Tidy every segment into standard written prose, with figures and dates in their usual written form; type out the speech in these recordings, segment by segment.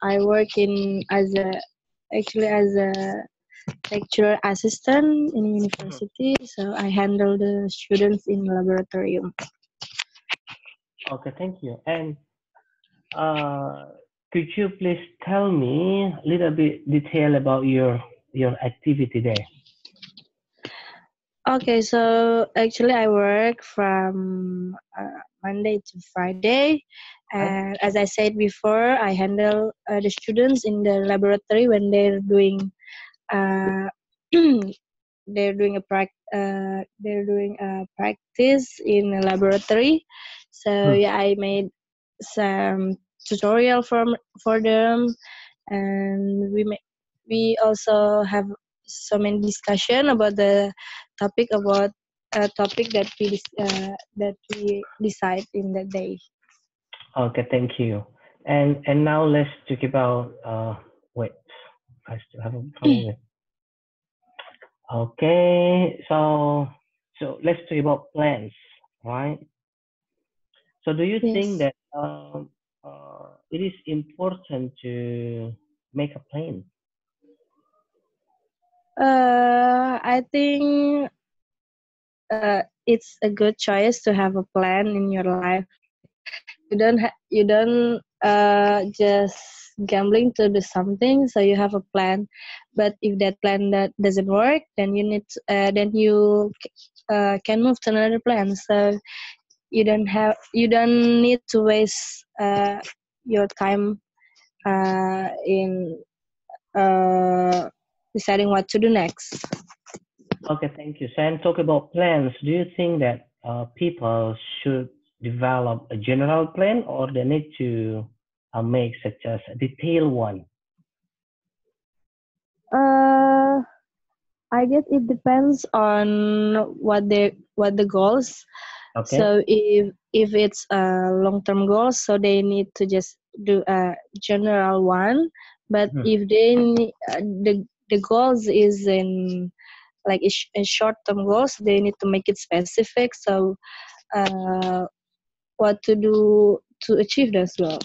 I work as a lecturer assistant in university. So I handle the students in laboratorium. Okay, thank you. And could you please tell me a little bit detail about your activity there? Okay, so actually I work from Monday to Friday, and as I said before, I handle the students in the laboratory when they're doing uh, they're doing a practice in a laboratory. So yeah, I made some tutorial for them, and we also have so many discussion about the topic about a topic that we decide in the day. Okay, thank you. And now let's talk about wait, I still have a problem with. Okay, so let's talk about plans, right? So do you think Yes. that it is important to make a plan? I think it's a good choice to have a plan in your life. You don't just gambling to do something, so you have a plan. But if that plan that doesn't work, then then you can move to another plan. So you don't need to waste your time in deciding what to do next. Okay, thank you. So, and talk about plans. Do you think that people should develop a general plan, or they need to make such as a detailed one? Uh, I guess it depends on what the goals. Okay. So if it's a long term goal, so they need to just do a general one. But Mhm. if they the goals is in like a short term goals, they need to make it specific. So what to do to achieve those goals.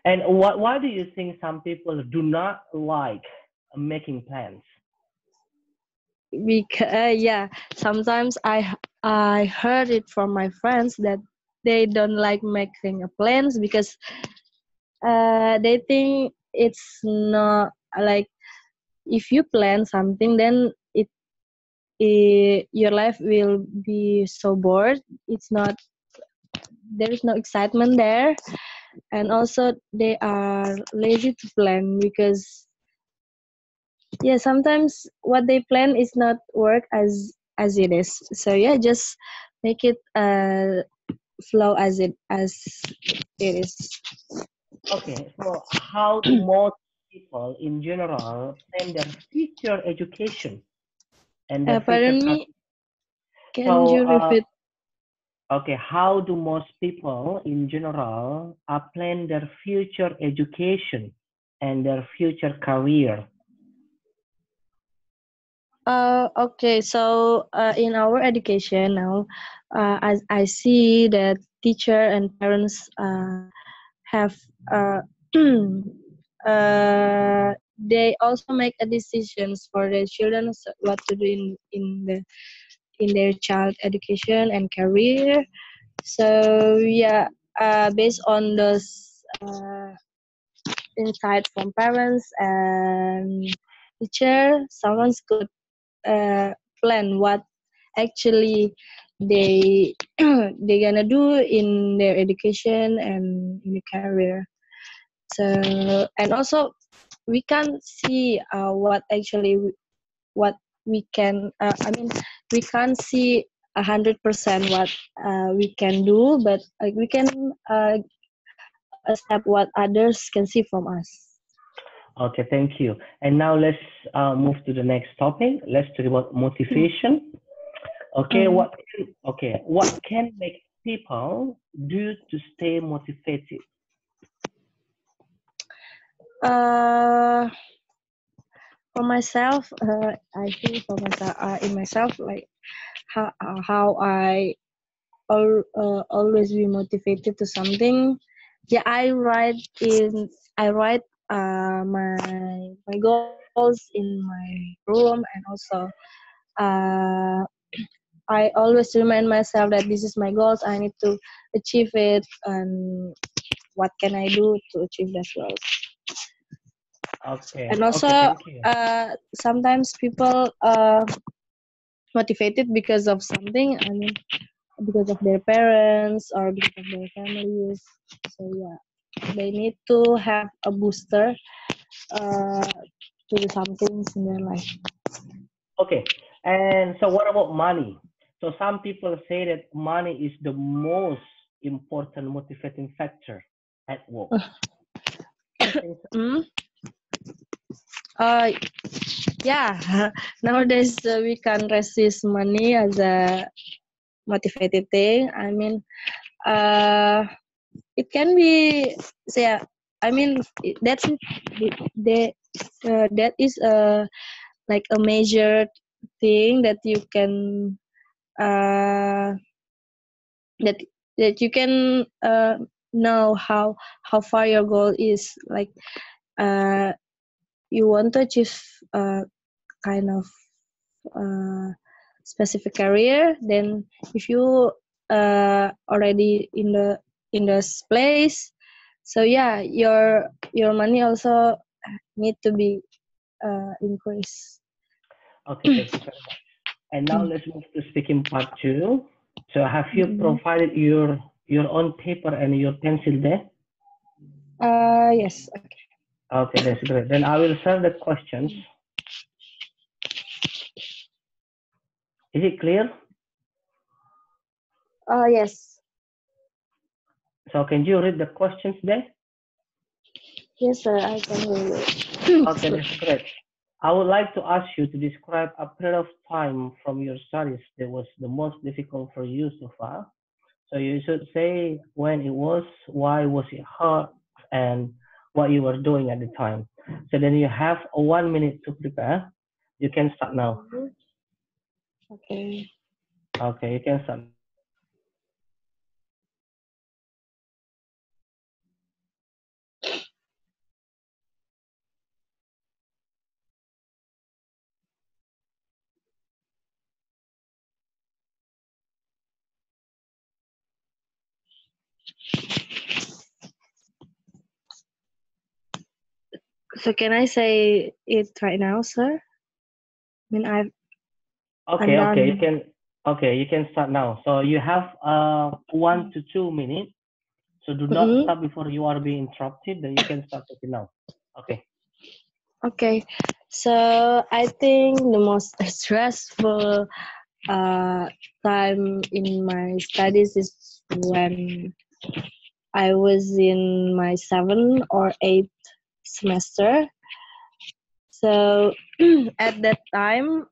And why do you think some people do not like making plans? Because yeah, sometimes I heard it from my friends that they don't like making a plans because they think it's not like if you plan something then your life will be so bored. It's not there is no excitement there, and also they are lazy to plan because yeah, sometimes what they plan is not work as it is. So yeah, just make it flow as it is. Okay, so how do most people in general plan their future education and their future Pardon career? me, can So, you repeat? okay, how do most people in general plan their future education and their future career? Okay, so in our education now, as I see that teacher and parents have they also make a decisions for their children what to do in their child education and career. So yeah, based on those insight from parents and teacher, someone could plan what actually they they gonna do in their education and in the career. So and also we can see what we can. I mean, we can't see 100% what we can do, but we can accept what others can see from us. Okay, thank you. And now let's move to the next topic. Let's talk about motivation. Okay, Mm. what can make people do to stay motivated? Uh, for myself, I think for myself, in myself, like how I always be motivated to something. Yeah, I write my goals in my room, and also uh, I always remind myself that this is my goals. I need to achieve it, and what can I do to achieve that goals. Okay. And also, Okay. Thank you. sometimes people motivated because of something. I mean, because of their parents or because of their families. So yeah, they need to have a booster to do some things in their life. Okay. And so what about money? So some people say that money is the most important motivating factor at work. Do you think so? Mm? Uh, yeah. Nowadays we can resist money as a motivated thing. I mean, uh, it can be. So yeah, I mean that's the that is like a measured thing that you can uh, that that you can know how far your goal is. Like uh, you want to achieve kind of uh, specific career, then if you already in this place, so yeah, your money also need to be increased. Okay, thank you very much. And now let's move to speaking part two. So have you Mm-hmm. provided your own paper and your pencil there? Yes. Okay. Okay, that's great. Then I will share the questions. Is it clear? Yes. So can you read the questions there? Yes, sir. I can hear Okay, you. that's great. I would like to ask you to describe a period of time from your studies that was the most difficult for you so far. So you should say when it was, why was it hard, and what you were doing at the time. So then you have 1 minute to prepare. You can start now. Okay. Okay, you can start. So can I say it right now, sir? I mean, I'm Okay, you done. can. Okay, you can start now. So you have 1 to 2 minutes. So do not Mm-hmm. stop before you are being interrupted. Then you can start talking now. Okay. Okay. So I think the most stressful time in my studies is when I was in my 7th or 8th semester. So at that time,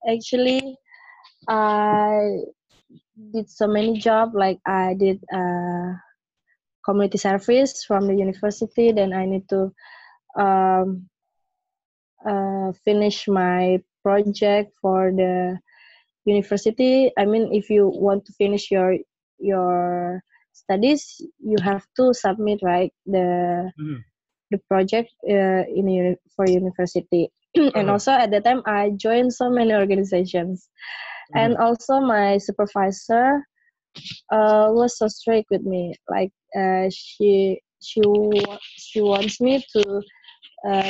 actually, I did so many jobs. Like I did community service from the university. Then I need to um, finish my project for the university. I mean, if you want to finish your studies, you have to submit right Mm-hmm. the project for university. And Mm-hmm. also at that time, I joined so many organizations. And Mm-hmm. also my supervisor was so strict with me. Like she wants me to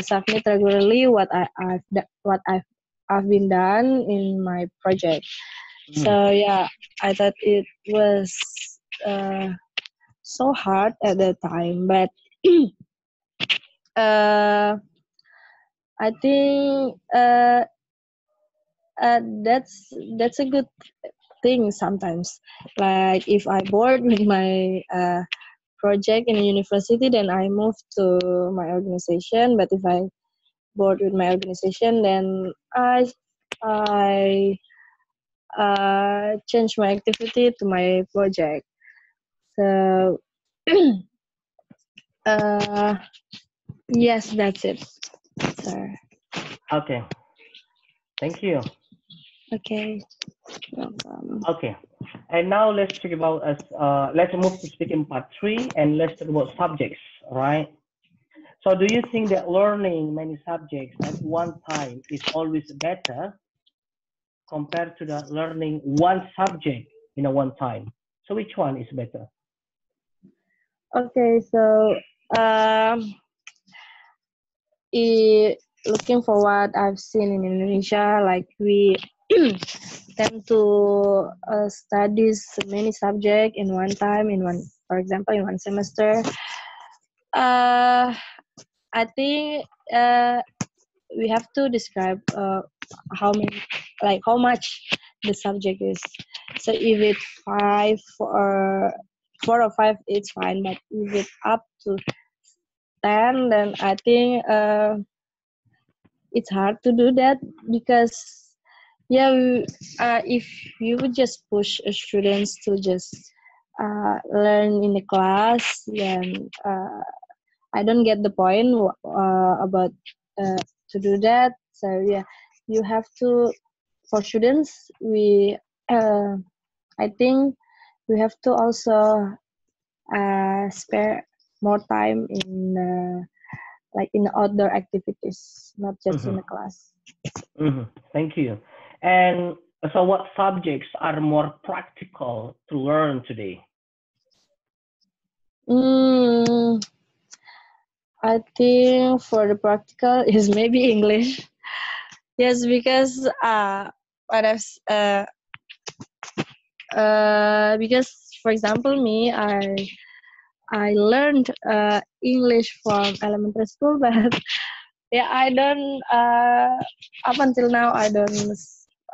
submit regularly what I've been done in my project. Mm-hmm. So yeah, I thought it was uh, so hard at the time, but uh, I think that's a good thing sometimes. Like if I bored with my project in a university, then I move to my organization. But if I bored with my organization, then I change my activity to my project. So uh, yes, that's it, sir. Okay. Thank you. Okay, no problem. Okay. And now let's talk about let's move to speaking part three and let's talk about subjects, right? So do you think that learning many subjects at one time is always better compared to the learning one subject in a one time? So which one is better? Okay, so um, looking for what I've seen in Indonesia, like we tend to study many subjects in one time, for example, in one semester. Uh, I think we have to describe how many, like how much the subject is. So if it's five or 4 or 5, it's fine. But if it's up to 10, then I think it's hard to do that because if you would just push students to just learn in the class, then I don't get the point about to do that. So yeah, you have to, for students, I think we have to also spare more time in like in outdoor activities, not just in Mm-hmm. the class. Mm-hmm. Thank you. And so what subjects are more practical to learn today? Mm, I think for the practical is maybe English. Yes, because what I've because for example me, I learned English from elementary school, but yeah, I don't up until now I don't.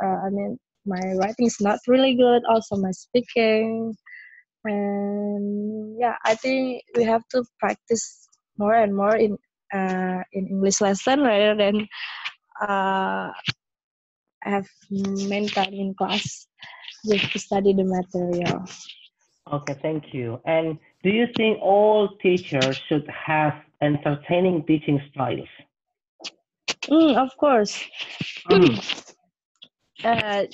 I mean, my writing is not really good. Also, my speaking, and yeah, I think we have to practice more and more in English lesson rather than uh, have main time in class just to study the material. Okay, thank you. And do you think all teachers should have entertaining teaching styles? Of course. Mm-hmm. uh,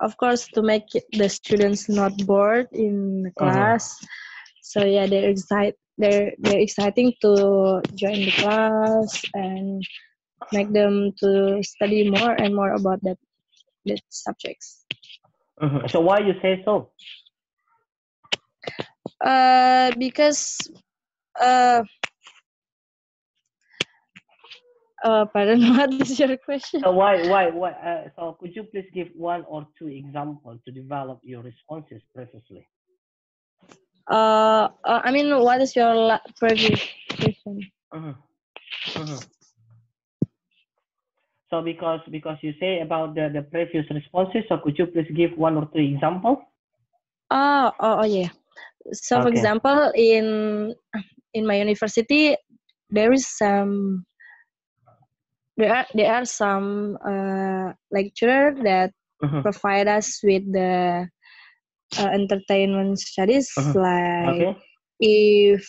of course, to make the students not bored in Mm-hmm. class. So yeah, they're exciting to join the class and make them to study more and more about that subjects. Mm-hmm. So why you say so? Because uh pardon, what is your question? So why? So could you please give one or two examples to develop your responses previously? I mean, what is your previous question? Mm-hmm. Mm-hmm. So because you say about the previous responses, so could you please give one or two examples? Oh yeah. So for Okay. example, in my university, there is some there are some lecturer that Mm-hmm. provide us with the entertainment studies. Mm-hmm. Like Okay. if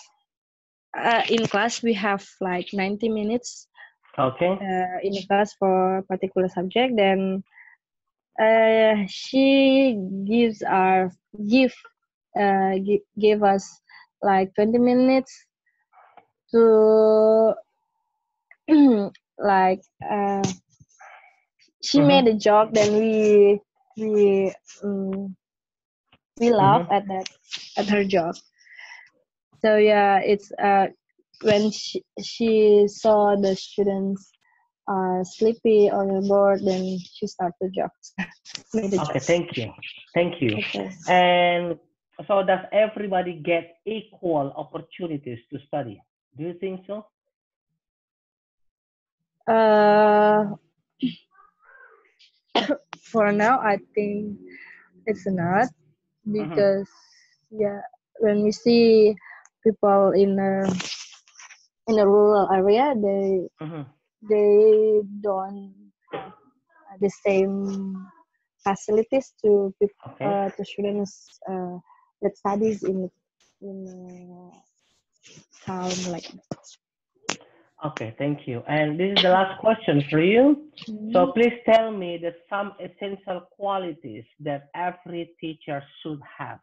in class we have like 90 minutes Okay. in the class for a particular subject, then she give give us like 20 minutes to like she Mm-hmm. made a joke, then we um, we laugh Mm-hmm. at her joke. So yeah, it's when she saw the students are sleepy or bored, then she started jokes, made a Okay. jokes. Thank you. Thank you. Okay. And so does everybody get equal opportunities to study? Do you think so? Uh, for now, I think it's not Mm-hmm. because yeah, when we see people in a rural area, Mm-hmm. they don't have the same facilities Okay. to students that studies in town like. Okay, thank you. And this is the last question for you. So Mm. please tell me the some essential qualities that every teacher should have.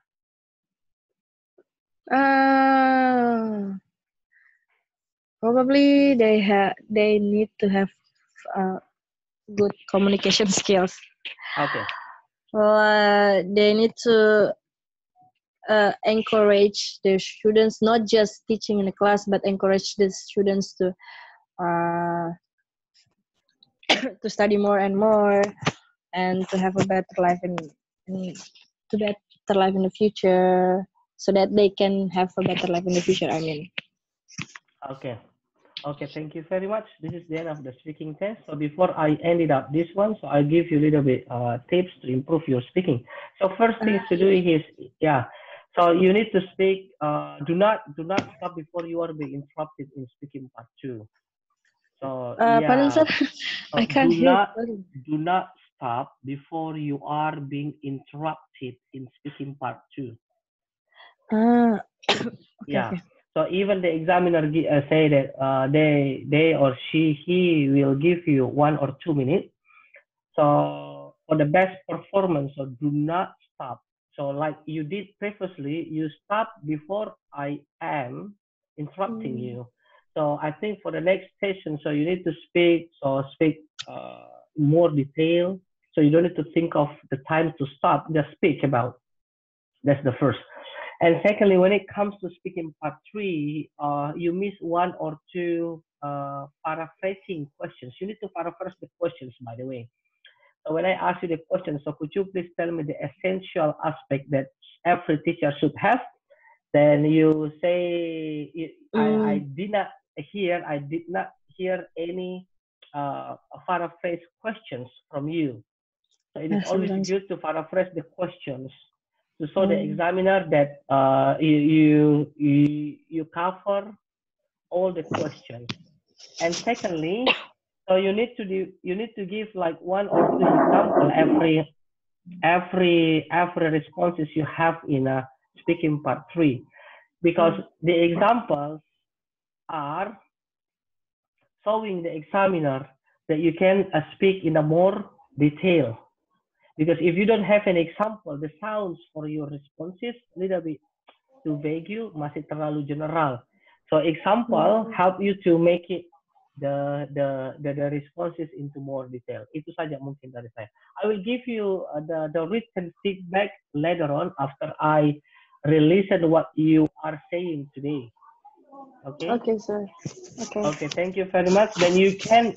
Uh, Probably they need to have good communication skills. Okay. They need to encourage the students, not just teaching in the class, but encourage the students to to study more and more, and to have a better life to better life in the future, so that they can have a better life in the future. I mean. Okay. Okay, thank you very much. This is the end of the speaking test. So before I ended up this one, so I'll give you a little bit tips to improve your speaking. So first things to do is, yeah. So you need to speak. Do not stop before you are being interrupted in speaking part 2. So Pardon, yeah. sir? So I can't hear. do not stop before you are being interrupted in speaking part 2. Okay, Yeah. okay. So even the examiner say that they or he will give you 1 or 2 minutes. So for the best performance, so do not stop. So like you did previously, you stop before I am interrupting you. So I think for the next session, so you need to speak. So speak more detail. So you don't need to think of the time to stop. Just speak about. That's the first. And secondly, when it comes to speaking part 3, you miss 1 or 2 paraphrasing questions. You need to paraphrase the questions, by the way. So when I ask you the question, so could you please tell me the essential aspect that every teacher should have? Then you say, I did not hear any paraphrase questions from you. So it is always good to paraphrase the questions to show the examiner that you cover all the questions. And secondly, so you need to give like 1 or 2 example every responses you have in a speaking part 3, because the examples are showing the examiner that you can speak in a more detail. Because if you don't have an example, the sounds for your responses a little bit too vague, masih terlalu general. So example help you to make it the responses into more detail. Itu saja mungkin dari saya. I will give you the written feedback later on after I release what you are saying today. Okay. Okay, sir. Okay. Okay, thank you very much. Then you can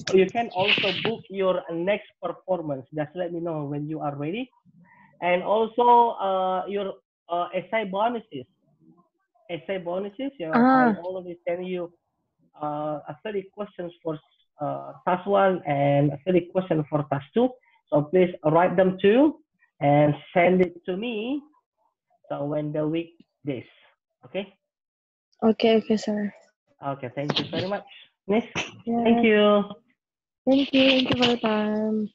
also book your next performance. Just let me know when you are ready. And also your essay bonuses. Essay bonuses. I already send you 30 questions for task 1 and 30 questions for task 2. So please write them too and send it to me. So when the week this, okay? Okay, sir. Okay, thank you very much, Miss. Yeah. Thank you. Thank you for your time.